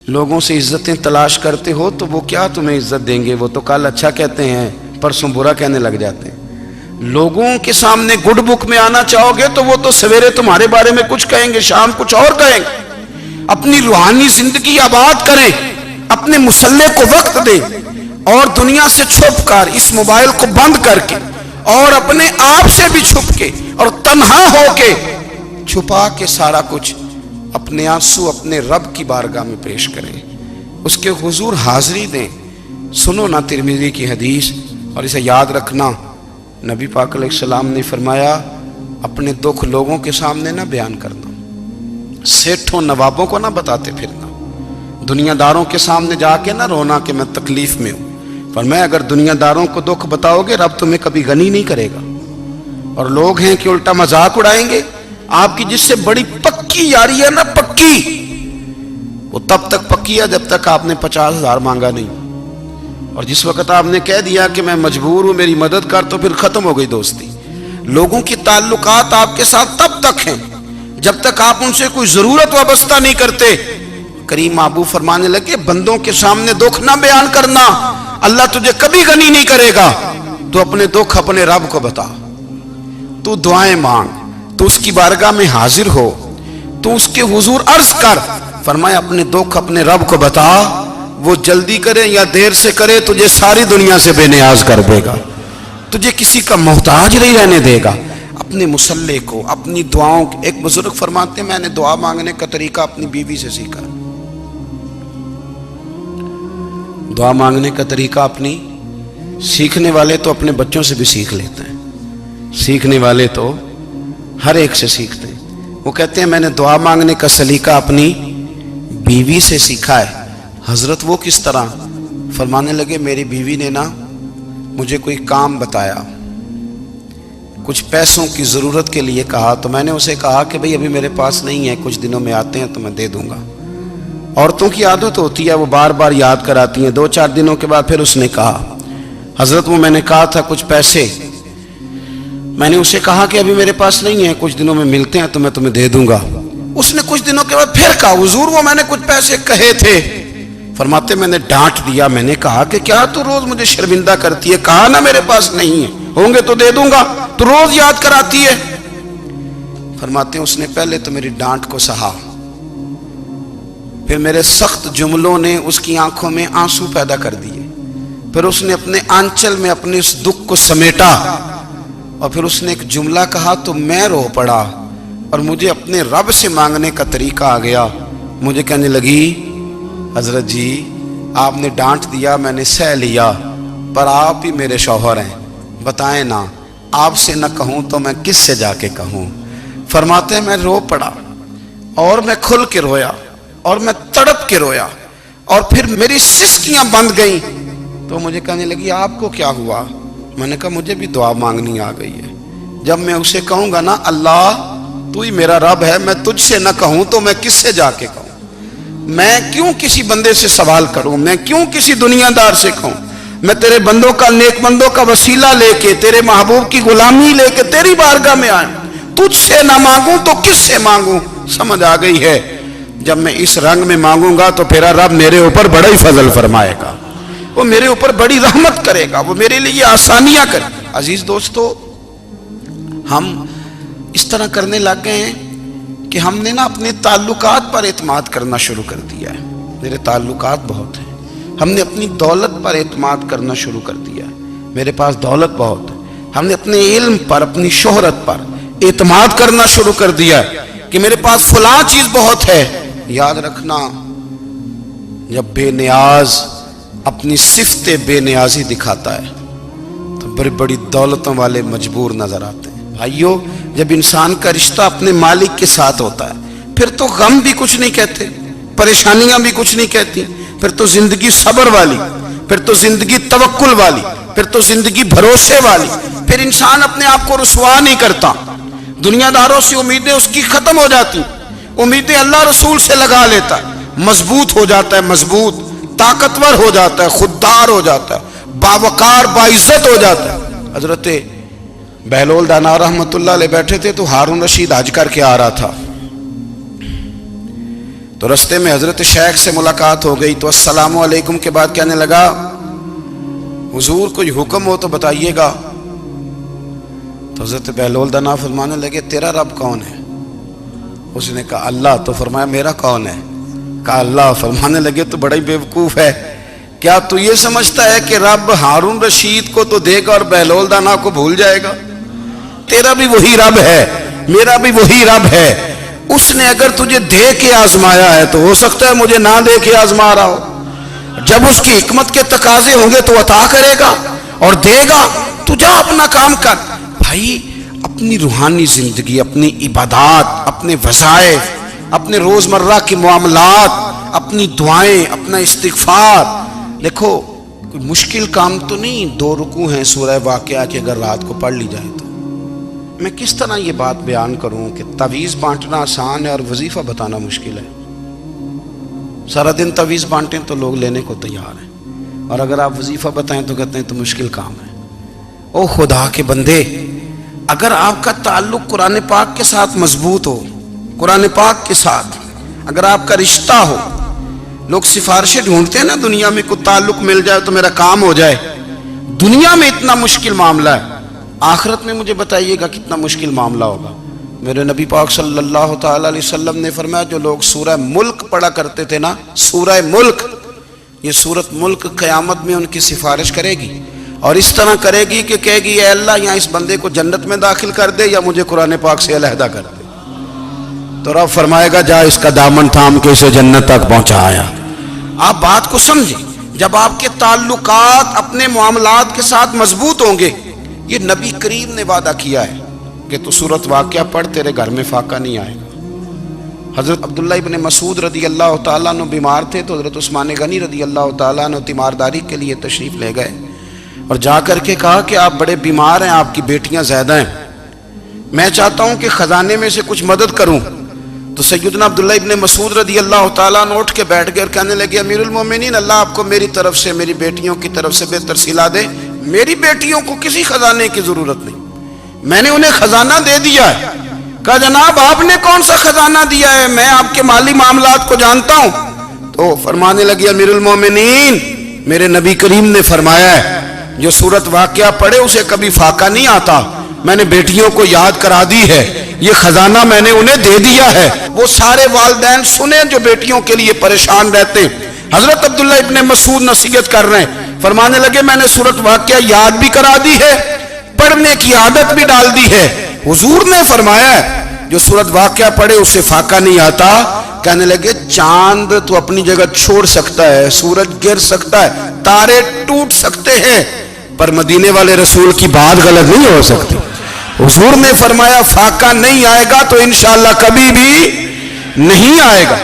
لوگوں سے عزتیں تلاش کرتے ہو تو وہ کیا تمہیں عزت دیں گے؟ وہ تو کل اچھا کہتے ہیں، پرسوں برا کہنے لگ جاتے ہیں۔ لوگوں کے سامنے گڈ بک میں آنا چاہو گے تو وہ تو سویرے تمہارے بارے میں کچھ کہیں گے، شام کچھ اور کہیں گے۔ اپنی روحانی زندگی آباد کریں، اپنے مسلح کو وقت دیں، اور دنیا سے چھپ کر اس موبائل کو بند کر کے اور اپنے آپ سے بھی چھپ کے اور تنہا ہو کے چھپا کے سارا کچھ اپنے آنسو اپنے رب کی بارگاہ میں پیش کریں، اس کے حضور حاضری دیں۔ سنو نا ترمذی کی حدیث، اور اسے یاد رکھنا، نبی پاک علیہ السلام نے فرمایا اپنے دکھ لوگوں کے سامنے نہ بیان کرنا، سیٹھوں نوابوں کو نہ بتاتے پھرنا، دنیا داروں کے سامنے جا کے نہ رونا کہ میں تکلیف میں ہوں۔ فرمایا اگر دنیا داروں کو دکھ بتاؤ گے رب تمہیں کبھی غنی نہیں کرے گا، اور لوگ ہیں کہ الٹا مذاق اڑائیں گے۔ آپ کی جس سے بڑی پکی یاری ہے نا، پکی، وہ تب تک پکی ہے جب تک آپ نے 50,000 مانگا نہیں، اور جس وقت آپ نے کہہ دیا کہ میں مجبور ہوں میری مدد کر، تو پھر ختم ہو گئی دوستی۔ لوگوں کی تعلقات آپ کے ساتھ تب تک ہیں جب تک آپ ان سے کوئی ضرورت وابستہ نہیں کرتے۔ کریم محبوب فرمانے لگے بندوں کے سامنے دکھ نہ بیان کرنا، اللہ تجھے کبھی غنی نہیں کرے گا۔ تو اپنے دکھ اپنے رب کو بتا، تو دعائیں مانگ، تو اس کی بارگاہ میں حاضر ہو، تو اس کے حضور عرض کر۔ فرمایا اپنے دکھ اپنے رب کو بتا، وہ جلدی کرے یا دیر سے کرے تجھے ساری دنیا سے بے نیاز کر دے گا، تجھے کسی کا محتاج نہیں رہنے دے گا۔ اپنے مسلح کو، اپنی دعاؤں، ایک بزرگ فرماتے ہیں میں نے دعا مانگنے کا طریقہ اپنی بیوی سے سیکھا۔ دعا مانگنے کا طریقہ اپنی، سیکھنے والے تو اپنے بچوں سے بھی سیکھ لیتے ہیں، سیکھنے والے تو ہر ایک سے سیکھتے ہیں۔ وہ کہتے ہیں میں نے دعا مانگنے کا سلیقہ اپنی بیوی سے سیکھا ہے۔ حضرت وہ کس طرح؟ فرمانے لگے میری بیوی نے نا مجھے کوئی کام بتایا، کچھ پیسوں کی ضرورت کے لیے کہا، تو میں نے اسے کہا کہ بھئی ابھی میرے پاس نہیں ہے، کچھ دنوں میں آتے ہیں تو میں دے دوں گا۔ عورتوں کی عادت ہوتی ہے وہ بار بار یاد کراتی ہیں، 2-4 دنوں کے بعد پھر اس نے کہا حضرت وہ میں نے کہا تھا کچھ پیسے، میں نے اسے کہا کہ ابھی میرے پاس نہیں ہے، کچھ دنوں میں ملتے ہیں تو میں تمہیں دے دوں گا۔ اس نے کچھ دنوں کے بعد پھر کہا حضور وہ میں نے کچھ پیسے کہے تھے۔ فرماتے میں نے ڈانٹ دیا، میں نے کہا کہ کیا تو روز مجھے شرمندہ کرتی ہے، کہا نا میرے پاس نہیں ہے، ہوں گے تو دے دوں گا، تو روز یاد کراتی ہے۔ فرماتے ہیں اس نے پہلے تو میری ڈانٹ کو سہا، پھر میرے سخت جملوں نے اس کی آنکھوں میں آنسو پیدا کر دیے، پھر اس نے اپنے آنچل میں اپنے اس دکھ کو سمیٹا، اور پھر اس نے ایک جملہ کہا تو میں رو پڑا، اور مجھے اپنے رب سے مانگنے کا طریقہ آ گیا۔ مجھے کہنے لگی حضرت جی آپ نے ڈانٹ دیا میں نے سہ لیا، پر آپ ہی میرے شوہر ہیں، بتائیں نا آپ سے نہ کہوں تو میں کس سے جا کے کہوں۔ فرماتے ہیں میں رو پڑا، اور میں کھل کے رویا، اور میں تڑپ کے رویا، اور پھر میری سسکیاں بند گئیں۔ تو مجھے کہنے لگی آپ کو کیا ہوا؟ میں نے کہا مجھے بھی دعا مانگنی آ گئی ہے۔ جب میں اسے کہوں گا نا اللہ تو ہی میرا رب ہے، میں تجھ سے نہ کہوں تو میں کس سے جا کے کہوں؟ میں کیوں کسی بندے سے سوال کروں؟ میں کیوں کسی دنیا دار سے کہوں؟ میں تیرے بندوں کا، نیک بندوں کا وسیلہ لے کے، تیرے محبوب کی غلامی لے کے تیری بارگاہ میں آئیں، تجھ سے نہ مانگوں تو کس سے مانگوں؟ سمجھ آ گئی ہے؟ جب میں اس رنگ میں مانگوں گا تو پھر رب میرے اوپر بڑا ہی فضل فرمائے گا، وہ میرے اوپر بڑی رحمت کرے گا، وہ میرے لیے آسانیاں کرے گا۔ عزیز دوستو، ہم اس طرح کرنے لگ گئے ہیں کہ ہم نے نا اپنے تعلقات پر اعتماد کرنا شروع کر دیا ہے۔ میرے تعلقات بہت ہیں، ہم نے اپنی دولت پر اعتماد کرنا شروع کر دیا ہے، میرے پاس دولت بہت ہے۔ ہم نے اپنے علم پر، اپنی شہرت پر اعتماد کرنا شروع کر دیا ہے کہ میرے پاس فلاں چیز بہت ہے۔ یاد رکھنا جب بے نیاز اپنی صفت بے نیازی دکھاتا ہے تو بڑی بڑی دولتوں والے مجبور نظر آتے ہیں۔ بھائیو جب انسان کا رشتہ اپنے مالک کے ساتھ ہوتا ہے پھر تو غم بھی کچھ نہیں کہتے، پریشانیاں بھی کچھ نہیں کہتی، پھر تو زندگی صبر والی، پھر تو زندگی توکل والی، پھر تو زندگی بھروسے والی، پھر انسان اپنے آپ کو رسوا نہیں کرتا، دنیا داروں سے امیدیں اس کی ختم ہو جاتی، امیدیں اللہ رسول سے لگا لیتا ہے، مضبوط ہو جاتا ہے، مضبوط، طاقتور ہو جاتا ہے، خوددار ہو جاتا ہے، باوقار باعزت ہو جاتا ہے۔ حضرت بہلول دانا رحمت اللہ علیہ بیٹھے تھے تو ہارون رشید حج کر کے آ رہا تھا، تو رستے میں حضرت شیخ سے ملاقات ہو گئی تو السلام علیکم کے بعد کہنے لگا حضور کوئی حکم ہو تو بتائیے گا. تو حضرت بہلول دنا فرمانے لگے تیرا رب کون ہے؟ اس نے کہا اللہ. تو فرمایا میرا کون ہے؟ کہا اللہ. فرمانے لگے تو بڑا ہی بیوقوف ہے، کیا تو یہ سمجھتا ہے کہ رب ہارون رشید کو تو دے گا اور بہلول دانا کو بھول جائے گا؟ تیرا بھی وہی رب ہے، میرا بھی وہی رب ہے. اس نے اگر تجھے دے کے آزمایا ہے تو ہو سکتا ہے مجھے نہ دے کے آزما رہا ہو. جب اس کی حکمت کے تقاضے ہوں گے تو عطا کرے گا اور دے گا. تو جا اپنا کام کر. بھائی اپنی روحانی زندگی، اپنی عبادات، اپنے وظائف، اپنے روزمرہ کے معاملات، اپنی دعائیں، اپنا استغفار. دیکھو کوئی مشکل کام تو نہیں، 2 رکوع ہیں سورہ واقعہ کی اگر رات کو پڑھ لی جائے تو. میں کس طرح یہ بات بیان کروں کہ تعویذ بانٹنا آسان ہے اور وظیفہ بتانا مشکل ہے. سارا دن تعویذ بانٹیں تو لوگ لینے کو تیار ہیں، اور اگر آپ وظیفہ بتائیں تو کہتے ہیں تو مشکل کام ہے. او خدا کے بندے، اگر آپ کا تعلق قرآن پاک کے ساتھ مضبوط ہو، قرآن پاک کے ساتھ اگر آپ کا رشتہ ہو، لوگ سفارشیں ڈھونڈتے ہیں نا دنیا میں، کوئی تعلق مل جائے تو میرا کام ہو جائے. دنیا میں اتنا مشکل معاملہ ہے، آخرت میں مجھے بتائیے گا کتنا مشکل معاملہ ہوگا. میرے نبی پاک صلی اللہ تعالی علیہ وسلم نے فرمایا جو لوگ سورہ ملک پڑھا کرتے تھے نا، سورہ ملک، یہ سورت ملک قیامت میں ان کی سفارش کرے گی اور اس طرح کرے گی کہ کہے گی اے اللہ یہاں اس بندے کو جنت میں داخل کر دے یا مجھے قرآن پاک سے علیحدہ کر دے. تو رب فرمائے گا جا اس کا دامن تھام کے اسے جنت تک پہنچایا. آپ بات کو سمجھیں، جب آپ کے تعلقات اپنے معاملات کے ساتھ مضبوط ہوں گے، یہ نبی کریم نے وعدہ کیا ہے کہ تو سورت واقعہ پڑھ تیرے گھر میں فاقہ نہیں آئے گا. حضرت عبداللہ ابن مسعود رضی اللہ تعالیٰ عنہ بیمار تھے تو حضرت عثمان غنی رضی اللہ تعالیٰ عنہ تیمارداری کے لیے تشریف لے گئے اور جا کر کے کہا کہ آپ بڑے بیمار ہیں، آپ کی بیٹیاں زیادہ ہیں، میں چاہتا ہوں کہ خزانے میں سے کچھ مدد کروں. تو سیدنا عبداللہ ابن مسعود رضی اللہ تعالیٰ عنہ اٹھ کے بیٹھ گئے اور کہنے لگے امیر المومنین اللہ آپ کو میری طرف سے، میری بیٹیوں کی طرف سے بہتر صلہ دے. میری بیٹیوں کو کسی خزانے کی ضرورت نہیں، میں نے انہیں خزانہ دے دیا ہے. کہا جناب آپ نے کون سا خزانہ دیا ہے، میں آپ کے مالی معاملات کو جانتا ہوں. تو فرمانے لگی امیر المومنین میرے نبی کریم نے فرمایا ہے جو سورت واقعہ پڑھے اسے کبھی فاقہ نہیں آتا. میں نے بیٹیوں کو یاد کرا دی ہے، یہ خزانہ میں نے انہیں دے دیا ہے. وہ سارے والدین سنیں جو بیٹیوں کے لیے پریشان رہتے. حضرت عبداللہ ابن مسعود نصیحت کر رہے ہیں، فرمانے لگے میں نے سورت واقعہ یاد بھی کرا دی ہے، پڑھنے کی عادت بھی ڈال دی ہے. حضور نے فرمایا ہے جو سورت واقعہ پڑھے اسے فاقہ نہیں آتا. کہنے لگے چاند تو اپنی جگہ چھوڑ سکتا ہے، سورج گر سکتا ہے، تارے ٹوٹ سکتے ہیں، پر مدینے والے رسول کی بات غلط نہیں ہو سکتی. حضور نے فرمایا فاقہ نہیں آئے گا تو انشاءاللہ کبھی بھی نہیں آئے گا.